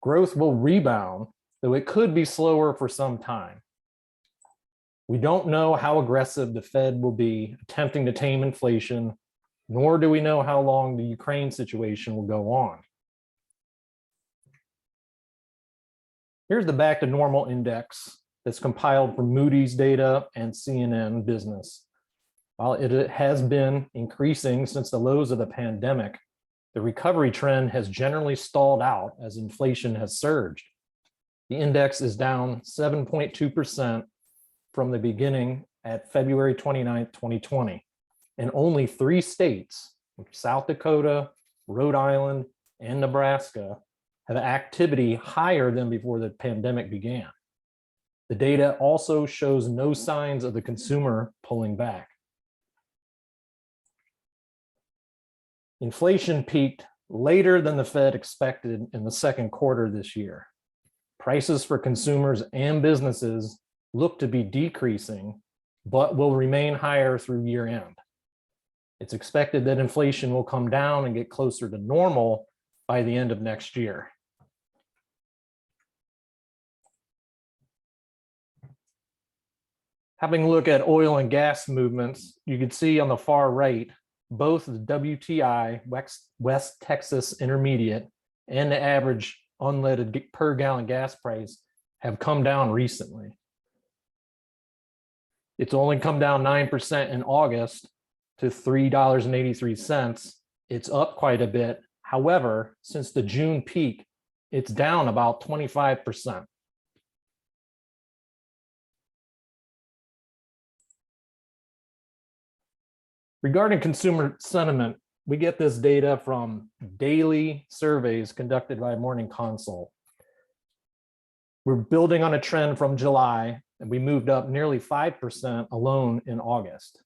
Growth will rebound, though it could be slower for some time. We don't know how aggressive the Fed will be attempting to tame inflation, nor do we know how long the Ukraine situation will go on. Here's the back to normal index that's compiled from Moody's data and CNN Business. While it has been increasing since the lows of the pandemic, the recovery trend has generally stalled out as inflation has surged. The index is down 7.2% from the beginning at February 29, 2020. And only 3 states, South Dakota, Rhode Island, and Nebraska, have activity higher than before the pandemic began. The data also shows no signs of the consumer pulling back. Inflation peaked later than the Fed expected in the second quarter this year. Prices for consumers and businesses look to be decreasing, but will remain higher through year end. It's expected that inflation will come down and get closer to normal by the end of next year. Having a look at oil and gas movements, you can see on the far right, both the WTI, West Texas Intermediate, and the average unleaded per gallon gas price have come down recently. It's only come down 9% in August to $3.83. It's up quite a bit. However, since the June peak, it's down about 25%. Regarding consumer sentiment, we get this data from daily surveys conducted by Morning Consult. We're building on a trend from July, and we moved up nearly 5% alone in August.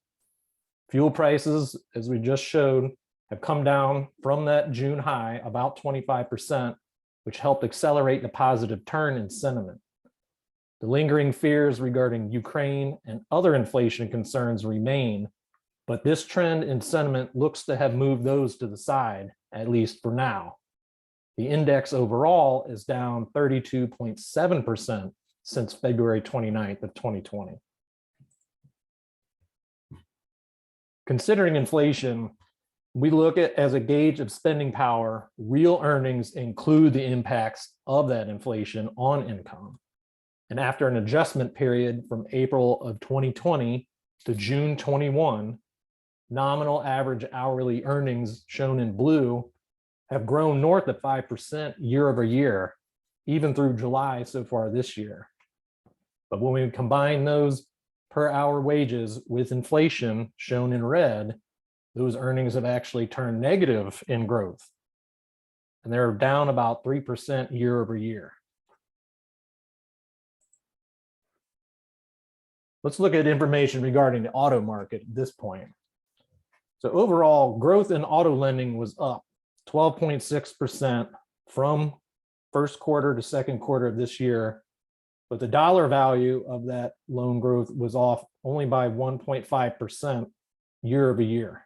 Fuel prices, as we just showed, have come down from that June high about 25%, which helped accelerate the positive turn in sentiment. The lingering fears regarding Ukraine and other inflation concerns remain, but this trend in sentiment looks to have moved those to the side, at least for now. The index overall is down 32.7% since February 29th of 2020. Considering inflation, we look at as a gauge of spending power, real earnings include the impacts of that inflation on income. And after an adjustment period from April of 2020 to June 21, nominal average hourly earnings shown in blue have grown north of 5% year over year, even through July so far this year. But when we combine those per hour wages with inflation shown in red, those earnings have actually turned negative in growth. And they're down about 3% year over year. Let's look at information regarding the auto market at this point. So overall, growth in auto lending was up 12.6% from first quarter to second quarter of this year, but the dollar value of that loan growth was off only by 1.5% year over year.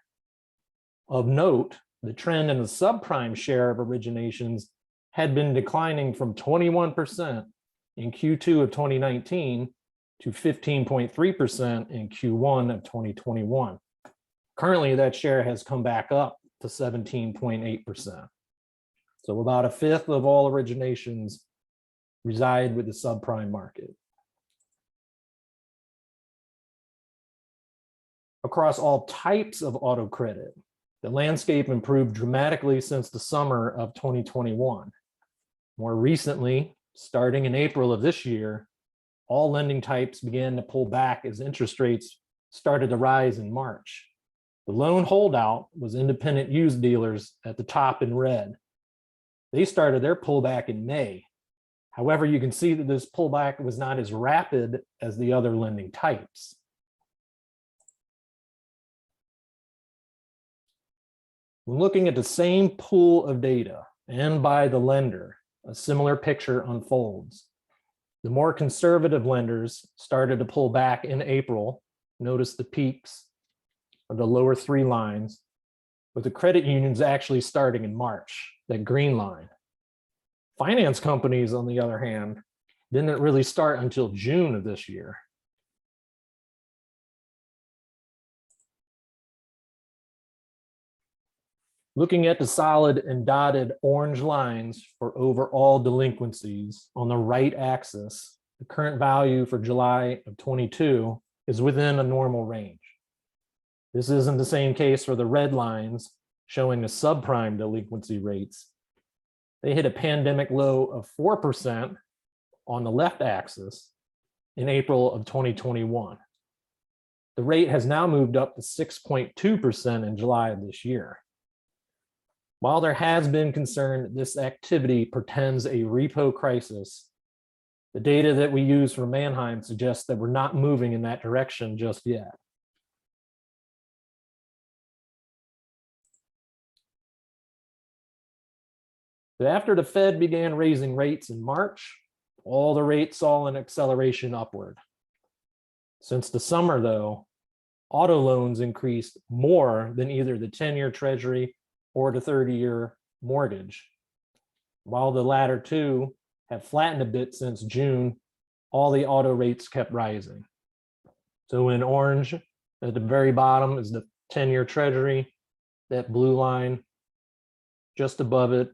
Of note, the trend in the subprime share of originations had been declining from 21% in Q2 of 2019 to 15.3% in Q1 of 2021. Currently, that share has come back up to 17.8%. So about a fifth of all originations reside with the subprime market. Across all types of auto credit, the landscape improved dramatically since the summer of 2021. More recently, starting in April of this year, all lending types began to pull back as interest rates started to rise in March. The lone holdout was independent used dealers at the top in red. They started their pullback in May. However, you can see that this pullback was not as rapid as the other lending types. When looking at the same pool of data and by the lender, a similar picture unfolds. The more conservative lenders started to pull back in April. Notice the peaks of the lower 3 lines, with the credit unions actually starting in March, that green line. Finance companies, on the other hand, didn't really start until June of this year. Looking at the solid and dotted orange lines for overall delinquencies on the right axis, the current value for July of 22 is within a normal range. This isn't the same case for the red lines showing the subprime delinquency rates. They hit a pandemic low of 4% on the left axis in April of 2021. The rate has now moved up to 6.2% in July of this year. While there has been concern that this activity portends a repo crisis, the data that we use from Manheim suggests that we're not moving in that direction just yet. But after the Fed began raising rates in March, all the rates saw an acceleration upward. Since the summer, though, auto loans increased more than either the 10-year Treasury or the 30-year mortgage. While the latter two have flattened a bit since June, all the auto rates kept rising. So in orange, at the very bottom is the 10-year Treasury, that blue line. Just above it,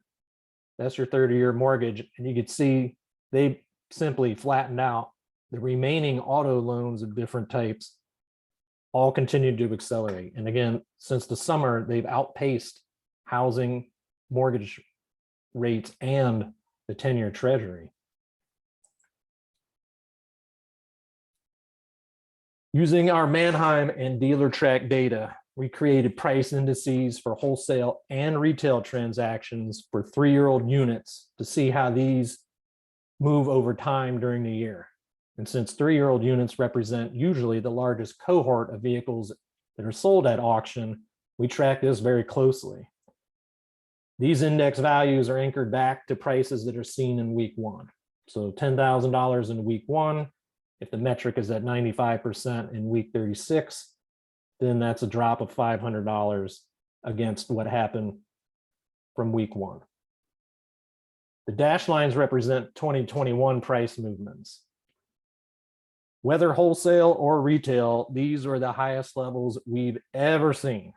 that's your 30-year mortgage. And you can see they simply flattened out. The remaining auto loans of different types all continued to accelerate. And again, since the summer, they've outpaced housing, mortgage rates, and the 10-year Treasury. Using our Manheim and DealerTrack data, we created price indices for wholesale and retail transactions for 3-year-old units to see how these move over time during the year. And since 3-year-old units represent usually the largest cohort of vehicles that are sold at auction, we track this very closely. These index values are anchored back to prices that are seen in week one. So $10,000 in week one, if the metric is at 95% in week 36, then that's a drop of $500 against what happened from week one. The dashed lines represent 2021 price movements. Whether wholesale or retail, these are the highest levels we've ever seen.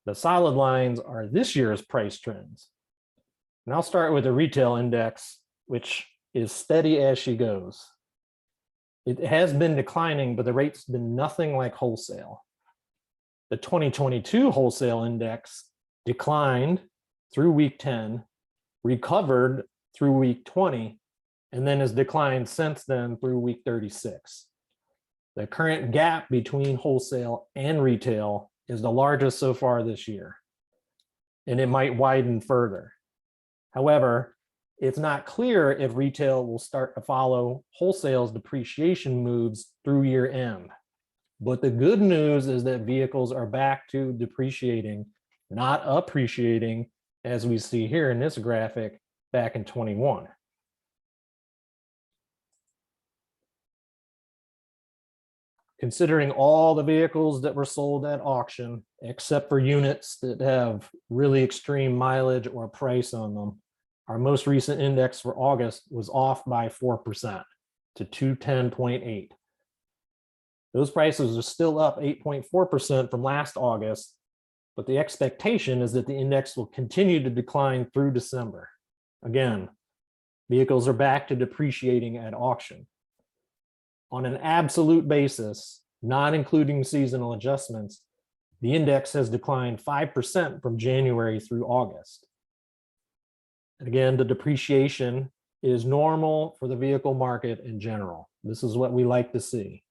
The solid lines are this year's price trends. And I'll start with the retail index, which is steady as she goes. It has been declining, but the rate's been nothing like wholesale. The 2022 wholesale index declined through week 10, recovered through week 20, and then has declined since then through week 36. The current gap between wholesale and retail is the largest so far this year, and it might widen further. However, it's not clear if retail will start to follow wholesale's depreciation moves through year end. But the good news is that vehicles are back to depreciating, not appreciating, as we see here in this graphic back in 21. Considering all the vehicles that were sold at auction, except for units that have really extreme mileage or price on them, our most recent index for August was off by 4% to 210.8. Those prices are still up 8.4% from last August, but the expectation is that the index will continue to decline through December. Again, vehicles are back to depreciating at auction. On an absolute basis, not including seasonal adjustments, the index has declined 5% from January through August. And again, the depreciation is normal for the vehicle market in general. This is what we like to see.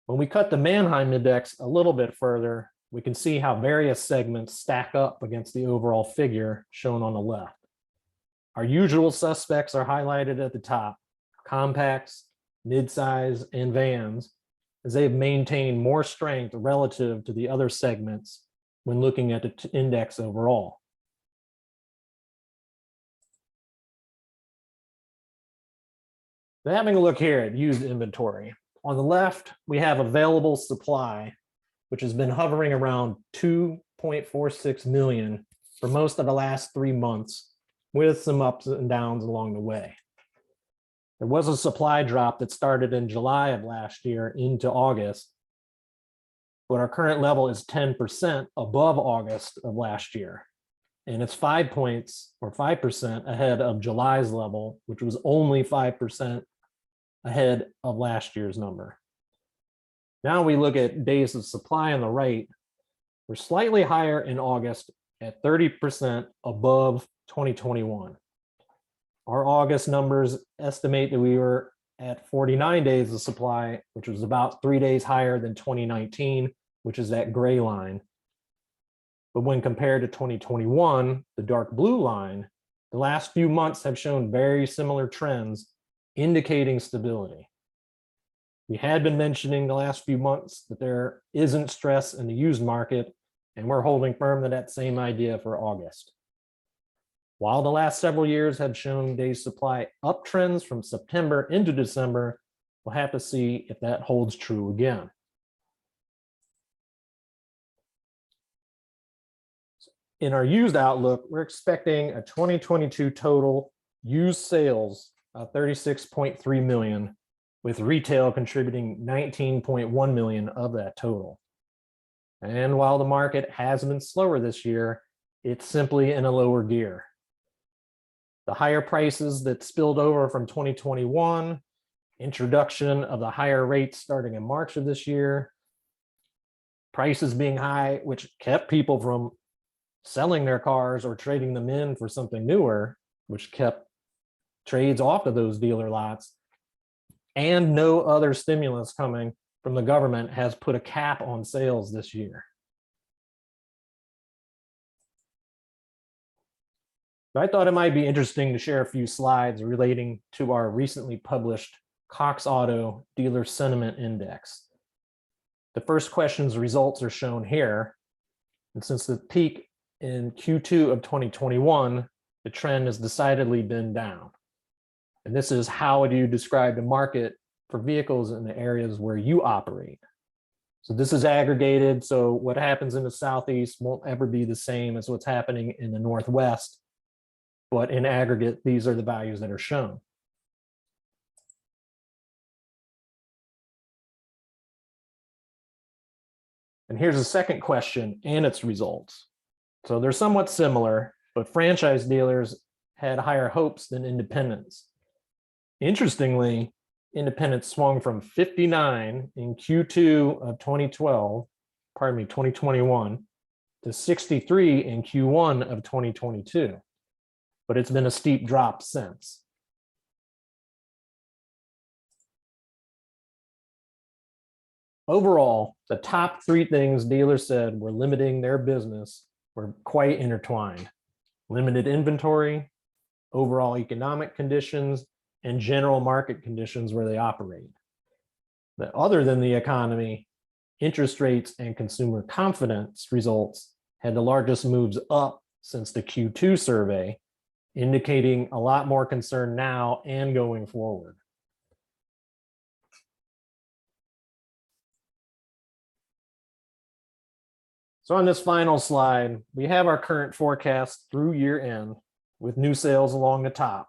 When we cut the Manheim index a little bit further, we can see how various segments stack up against the overall figure shown on the left. Our usual suspects are highlighted at the top: compacts, midsize, and vans, as they have maintained more strength relative to the other segments when looking at the index overall. Having a look here at used inventory. On the left, we have available supply, which has been hovering around 2.46 million for most of the last 3 months, with some ups and downs along the way. There was a supply drop that started in July of last year into August, but our current level is 10% above August of last year. And it's 5 points or 5% ahead of July's level, which was only 5% ahead of last year's number. Now we look at days of supply on the right. We're slightly higher in August at 30% above 2021. Our August numbers estimate that we were at 49 days of supply, which was about 3 days higher than 2019, which is that gray line. But when compared to 2021, the dark blue line, the last few months have shown very similar trends, indicating stability. We had been mentioning the last few months that there isn't stress in the used market, and we're holding firm to that same idea for August. While the last several years have shown days supply uptrends from September into December, we'll have to see if that holds true again. In our used outlook, we're expecting a 2022 total used sales of 36.3 million, with retail contributing 19.1 million of that total. And while the market has been slower this year, it's simply in a lower gear. The higher prices that spilled over from 2021, introduction of the higher rates starting in March of this year, prices being high, which kept people from selling their cars or trading them in for something newer, which kept trades off of those dealer lots, and no other stimulus coming from the government has put a cap on sales this year. I thought it might be interesting to share a few slides relating to our recently published Cox Auto Dealer Sentiment Index. The first question's results are shown here. And since the peak in Q2 of 2021, the trend has decidedly been down. And this is how do you describe the market for vehicles in the areas where you operate. So this is aggregated. So what happens in the Southeast won't ever be the same as what's happening in the Northwest. But in aggregate, these are the values that are shown. And here's a second question and its results. So they're somewhat similar, but franchise dealers had higher hopes than independents. Interestingly, independents swung from 59 in Q2 of 2021, to 63 in Q1 of 2022. But it's been a steep drop since. Overall, the top 3 things dealers said were limiting their business were quite intertwined: limited inventory, overall economic conditions, and general market conditions where they operate. But other than the economy, interest rates and consumer confidence results had the largest moves up since the Q2 survey, indicating a lot more concern now and going forward. So on this final slide, we have our current forecast through year end with new sales along the top.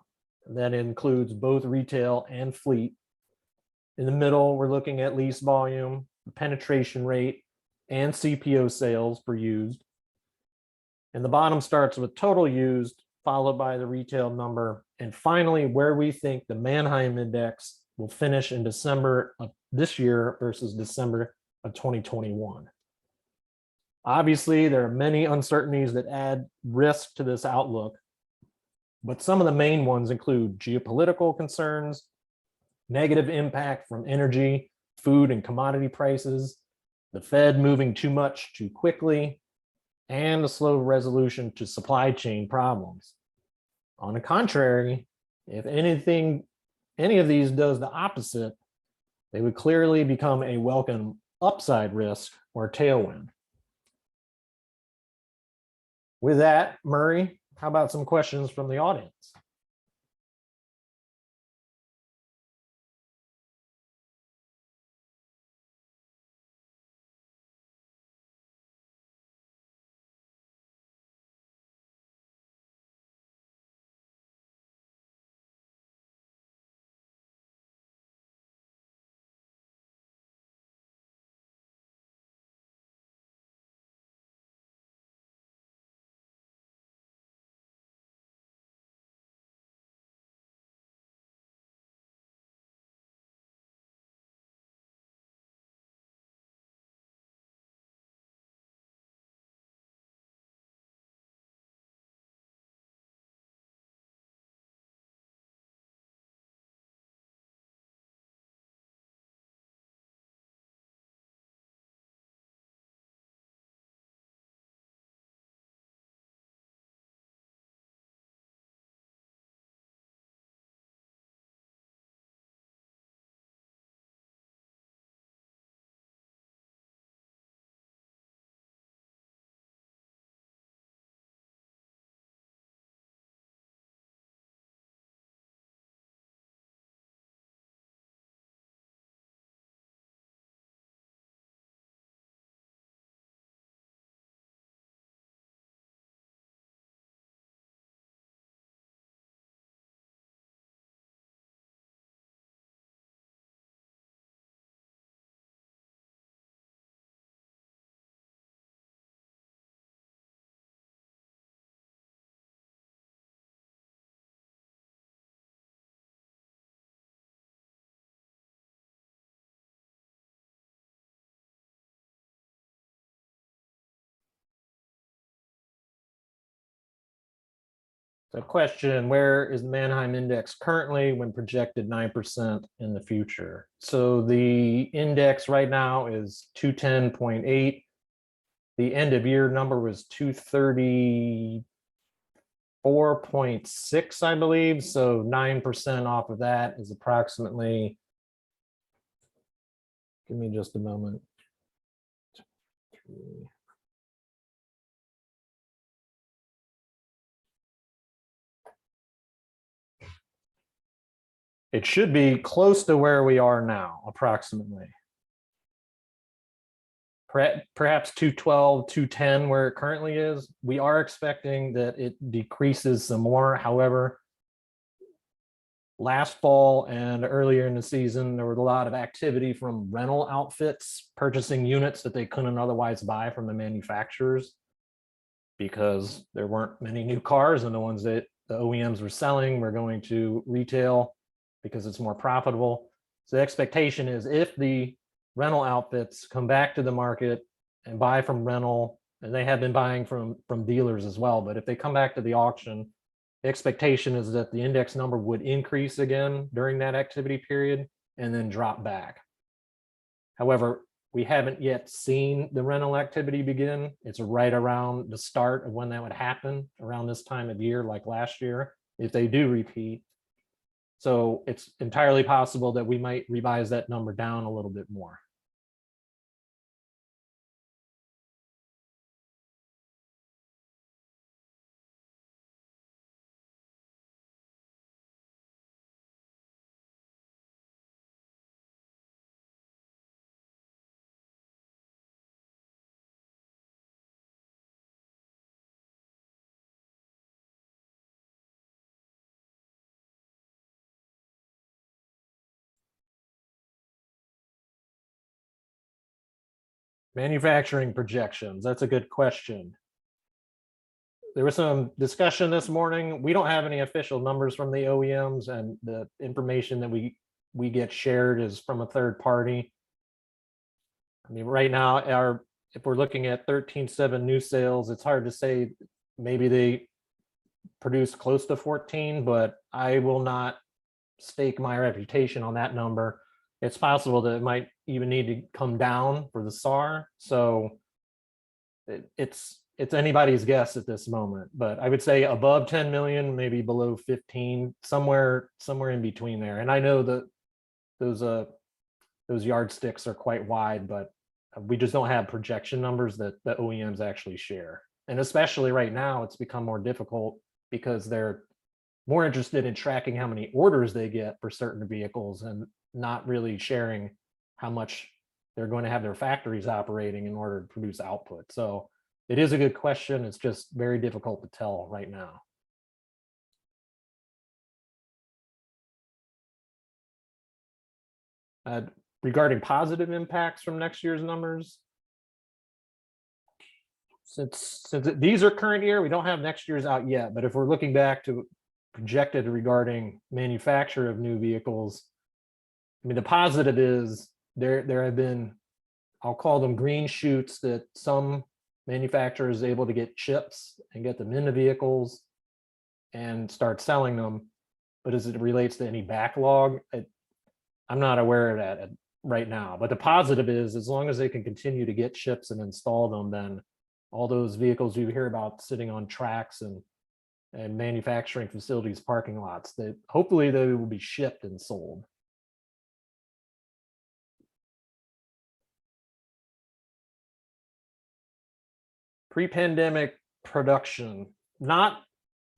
That includes both retail and fleet. In the middle, we're looking at lease volume, penetration rate, and CPO sales per used. And the bottom starts with total used, followed by the retail number, and finally where we think the Manheim Index will finish in December of this year versus December of 2021. Obviously, there are many uncertainties that add risk to this outlook, but some of the main ones include geopolitical concerns, negative impact from energy, food, and commodity prices, the Fed moving too much too quickly, and a slow resolution to supply chain problems. On the contrary, if any of these does the opposite, they would clearly become a welcome upside risk or tailwind. With that, Murray, how about some questions from the audience? So question, where is the Manheim index currently when projected 9% in the future? So the index right now is 210.8. The end of year number was 234.6, I believe. So 9% off of that is approximately, give me just a moment. It should be close to where we are now, approximately. Perhaps 212, 210, where it currently is. We are expecting that it decreases some more. However, last fall and earlier in the season, there was a lot of activity from rental outfits purchasing units that they couldn't otherwise buy from the manufacturers because there weren't many new cars, and the ones that the OEMs were selling were going to retail because it's more profitable. So the expectation is if the rental outfits come back to the market and buy from rental, and they have been buying from dealers as well, but if they come back to the auction, the expectation is that the index number would increase again during that activity period and then drop back. However, we haven't yet seen the rental activity begin. It's right around the start of when that would happen, around this time of year, like last year, if they do repeat. So it's entirely possible that we might revise that number down a little bit more. Manufacturing projections, that's a good question. There was some discussion this morning. We don't have any official numbers from the OEMs, and the information that we get shared is from a third party. I mean, right now, if we're looking at 13.7 new sales, it's hard to say. Maybe they produced close to 14, but I will not stake my reputation on that number. It's possible that it might even need to come down for the SAR. So it's anybody's guess at this moment, but I would say above 10 million, maybe below 15, somewhere in between there. And I know that those yardsticks are quite wide, but we just don't have projection numbers that the OEMs actually share. And especially right now, it's become more difficult because they're more interested in tracking how many orders they get for certain vehicles and not really sharing how much they're going to have their factories operating in order to produce output. So it is a good question. It's just very difficult to tell right now. Regarding positive impacts from next year's numbers, since these are current year, we don't have next year's out yet, but if we're looking back to projected regarding manufacture of new vehicles, I mean, the positive is there have been, I'll call them green shoots, that some manufacturers is able to get chips and get them into vehicles and start selling them. But as it relates to any backlog, I'm not aware of that right now. But the positive is, as long as they can continue to get chips and install them, then all those vehicles you hear about sitting on tracks and manufacturing facilities, parking lots, that hopefully they will be shipped and sold. Pre-pandemic production, not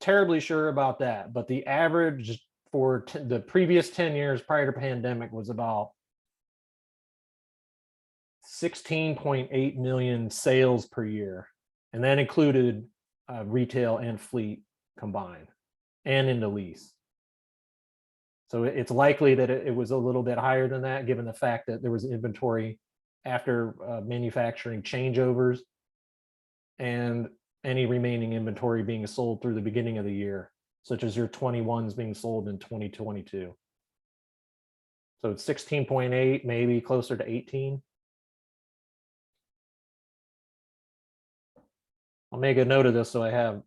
terribly sure about that, but the average for the previous 10 years prior to pandemic was about 16.8 million sales per year, and that included retail and fleet combined and into lease. So it's likely that it was a little bit higher than that, given the fact that there was inventory after manufacturing changeovers and any remaining inventory being sold through the beginning of the year, such as your 21s being sold in 2022. So it's 16.8, maybe closer to 18. I'll make a note of this so I have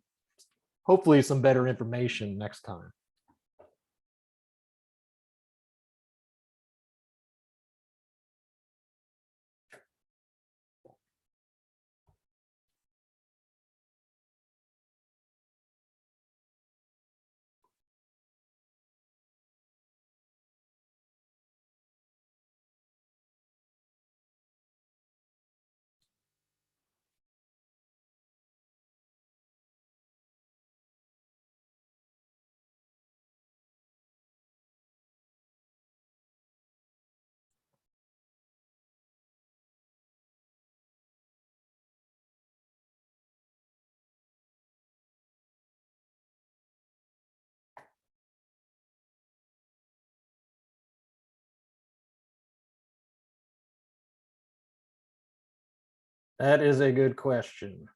hopefully some better information next time. That is a good question.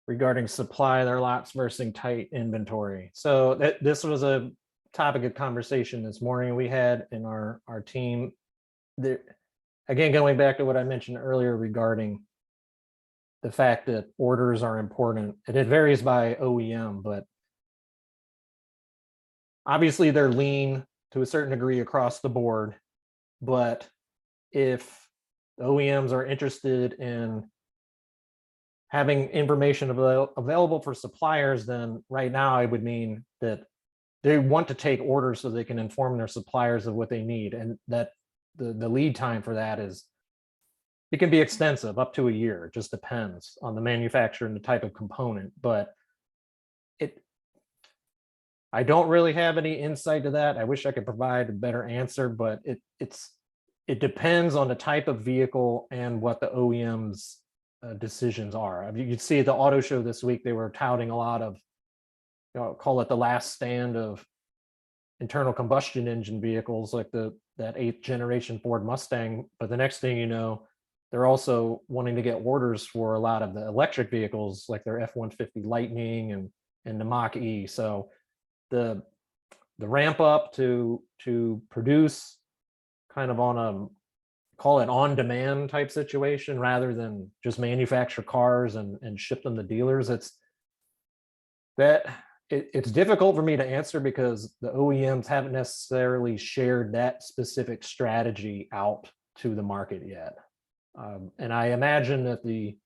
Regarding supply their lots versus tight inventory. So this was a topic of conversation this morning we had in our team. Again, going back to what I mentioned earlier regarding the fact that orders are important, and it varies by OEM, but obviously they're lean to a certain degree across the board. But if the OEMs are interested in having information available for suppliers, then right now it would mean that they want to take orders so they can inform their suppliers of what they need, and that the lead time for that is, it can be extensive, up to a year. It just depends on the manufacturer and the type of component. But I don't really have any insight to that. I wish I could provide a better answer, but it depends on the type of vehicle and what the OEM's decisions are. I mean, you could see at the auto show this week, they were touting a lot of, call it the last stand of internal combustion engine vehicles, like that 8th generation Ford Mustang. But the next thing you know, they're also wanting to get orders for a lot of the electric vehicles, like their F-150 Lightning and the Mach-E. So the ramp up to produce kind of on a, call it on demand type situation, rather than just manufacture cars and ship them to dealers. It's difficult for me to answer because the OEMs haven't necessarily shared that specific strategy out to the market yet. And I imagine that the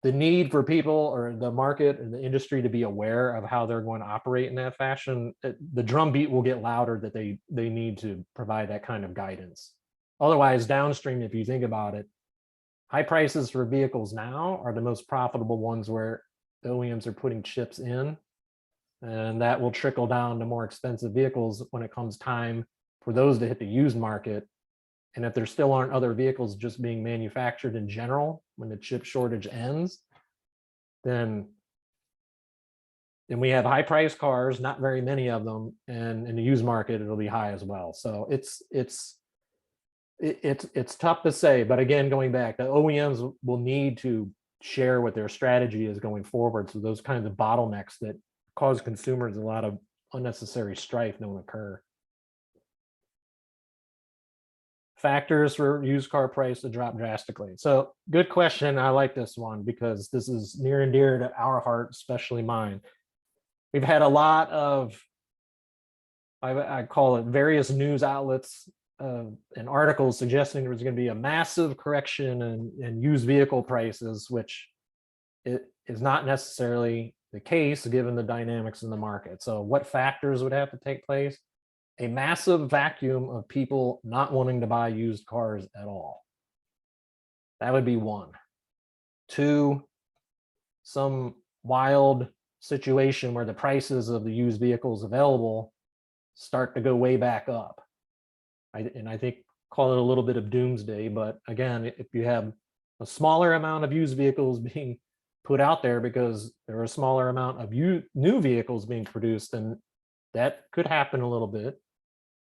need for people or the market and the industry to be aware of how they're going to operate in that fashion, the drumbeat will get louder that they need to provide that kind of guidance. Otherwise, downstream, if you think about it, high prices for vehicles now are the most profitable ones where the OEMs are putting chips in, and that will trickle down to more expensive vehicles when it comes time for those to hit the used market. And if there still aren't other vehicles just being manufactured in general when the chip shortage ends, then we have high price cars, not very many of them, and in the used market it'll be high as well. So it's tough to say. But again, going back, the OEMs will need to share what their strategy is going forward, so those kinds of bottlenecks that cause consumers a lot of unnecessary strife don't occur. Factors for used car price to drop drastically. So good question. I like this one because this is near and dear to our heart, especially mine. We've had a lot of, I call it, various news outlets and articles suggesting there's going to be a massive correction in used vehicle prices, which it is not necessarily the case given the dynamics in the market. So what factors would have to take place? A massive vacuum of people not wanting to buy used cars at all. That would be one. Two, some wild situation where the prices of the used vehicles available start to go way back up. I think, call it a little bit of doomsday, but again, if you have a smaller amount of used vehicles being put out there because there are a smaller amount of new vehicles being produced, then that could happen a little bit.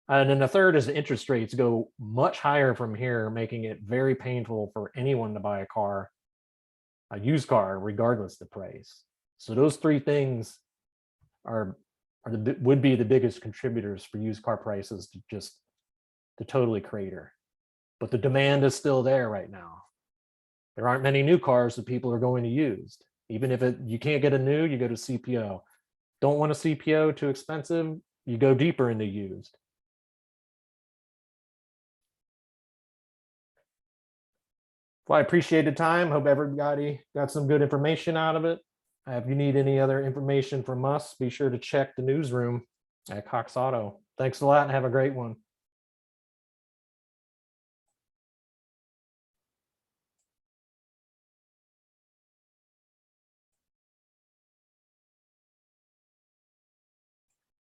And then the third is the interest rates go much higher from here, making it very painful for anyone to buy a used car, regardless of the price. So those three things would be the biggest contributors for used car prices to totally crater. But the demand is still there right now. There aren't many new cars that people are going to use. Even if you can't get a new, you go to CPO. Don't want a CPO, too expensive, you go deeper into used. Well, I appreciate the time. Hope everybody got some good information out of it. If you need any other information from us, be sure to check the newsroom at Cox Auto. Thanks a lot and have a great one.